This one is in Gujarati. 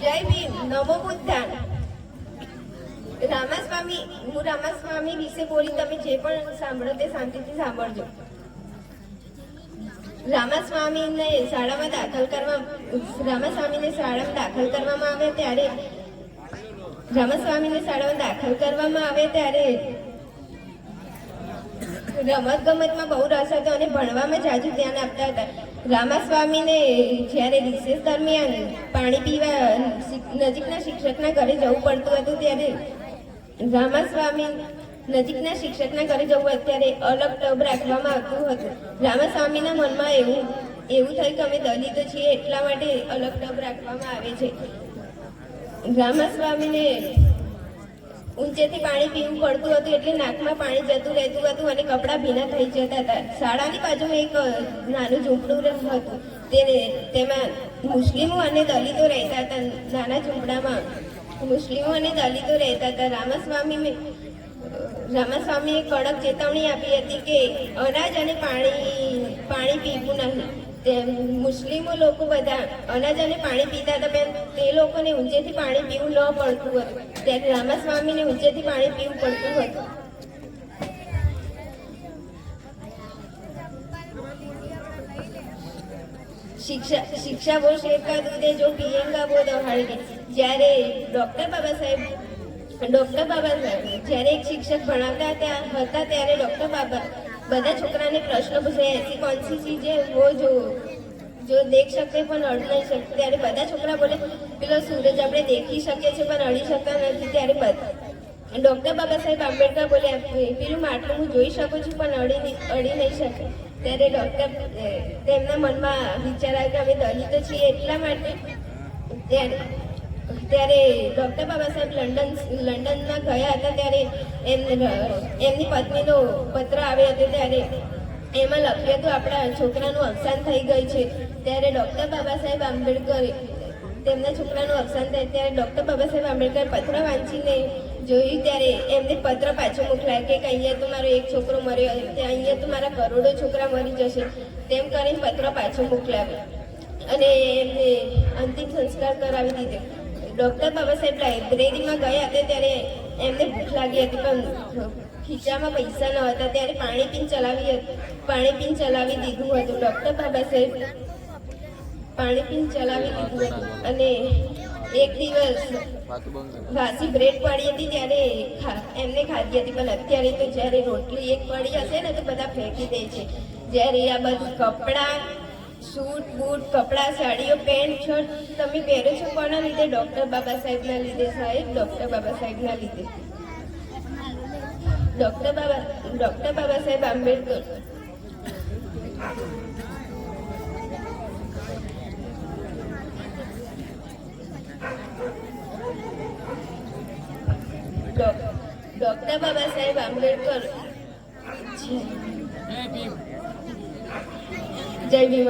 જય ભીમ, નમો બુદ્ધાન. રામાસ્વામી, હું રામાસ્વામી વિશે બોલી, તમે જે પણ સાંભળો તે શાંતિથી સાંભળજો. રામાસ્વામીને શાળામાં દાખલ કરવામાં આવે ત્યારે રમત ગમતમાં બહુ રસ હતો અને ભણવામાં જાજુ ધ્યાન આપતા હતા. રામાસ્વામીને જ્યારે રિસેસ દરમિયાન પાણી પીવા નજીકના શિક્ષકના ઘરે જવું પડતું હતું ત્યારે અલગ ટબ રાખવામાં આવતું હતું. રામાસ્વામીના મનમાં એવું થયું કે અમે દલિતો છીએ એટલા માટે અલગ ટબ રાખવામાં આવે છે. રામાસ્વામીને ઊંચેથી પાણી પીવું પડતું હતું એટલે નાકમાં પાણી જતું રહેતું હતું અને કપડાં ભીના થઈ જતા હતા. શાળાની બાજુમાં એક નાનું ઝૂંપડું હતું. તેમાં મુસ્લિમો અને દલિતો રહેતા હતા. નાના ઝૂંપડામાં મુસ્લિમો અને દલિતો રહેતા હતા. રામાસ્વામીએ કડક ચેતવણી આપી હતી કે અનાજ અને પાણી પીવું નહીં. મુસ્લિમો લોકો બધા અનાજ અને પાણી પીતા હતા, પણ તે લોકોને ઊંચેથી પાણી પીવું ન પડતું હતું. ત્યારે રામાસ્વામીને ઊંચેથી પાણી પીવું પડતું હતું. શિક્ષા વો શેર કા દૂધ જો પિયેંગા વો દહાડેંગે. જ્યારે ડૉક્ટર બાબા સાહેબ જ્યારે એક શિક્ષક ભણાવતા હતા ત્યારે ડૉક્ટર બાબા બધા છોકરાને પ્રશ્ન પૂછે, એસી કौन सी चीज है वो जो देख सकते પણ અડી નહીં શકते. ત્યારે બધા છોકરા બોલે પેલો સૂરજ આપણે દેખી શકીએ છીએ પણ અડી શકતા નથી. ત્યારે ડૉક્ટર બાબા સાહેબ આંબેડકર બોલ્યા, પેલું માટલું હું જોઈ શકું છું પણ અડી નહીં શકે. ત્યારે તેમના મનમાં વિચાર આવ્યો કે અમે દલિતો છીએ એટલા માટે. ત્યારે ડૉક્ટર બાબા સાહેબ લંડનમાં ગયા હતા. ત્યારે એમની પત્નીનો પત્ર આવ્યો હતો. ત્યારે એમાં લખ્યું હતું આપણા છોકરાનું અવસાન થઈ ગયું છે. ત્યારે ડૉક્ટર બાબા સાહેબ આંબેડકર તેમના છોકરાનું અવસાન થાય ત્યારે ડૉક્ટર બાબા સાહેબ આંબેડકર પત્ર વાંચીને જોયું. ત્યારે એમને પત્ર પાછો મોકલાયો કે અહીંયા તો મારો એક છોકરો મર્યો, અહીંયા તો મારા કરોડો છોકરા મરી જશે. તેમ કરીને પત્ર પાછો મોકલાવ્યો અને એમને અંતિમ સંસ્કાર કરાવી દીધો. ડૉક્ટર બાબા સાહેબ લાઇબ્રેરીમાં ગયા હતા. ત્યારે એમને ભૂખ લાગી હતી પણ ખીચામાં પૈસા ન હતા. ત્યારે પાણી પીને ચલાવી દીધું હતું. ડૉક્ટર બાબા સાહેબ પાણી પીને ચલાવી દીધું હતું અને એક દિવસ વાસી બ્રેડ પડી હતી ત્યારે એમને ખાધી હતી. પણ અત્યારે તો જ્યારે રોટલી એક પડી હશે ને તો બધા ફેંકી દે છે. જ્યારે આ બધું કપડાં, સૂટ બૂટ, કપડાં, સાડીઓ, પેન્ટ, શર્ટ તમે પહેરો છો કોના લીધે? ડૉક્ટર બાબા સાહેબના લીધે સાહેબ, ડૉક્ટર બાબા સાહેબના લીધે. ડૉક્ટર બાબા સાહેબ આંબેડકર ડૉક્ટર બાબા સાહેબ આંબેડકર જય ભીમ.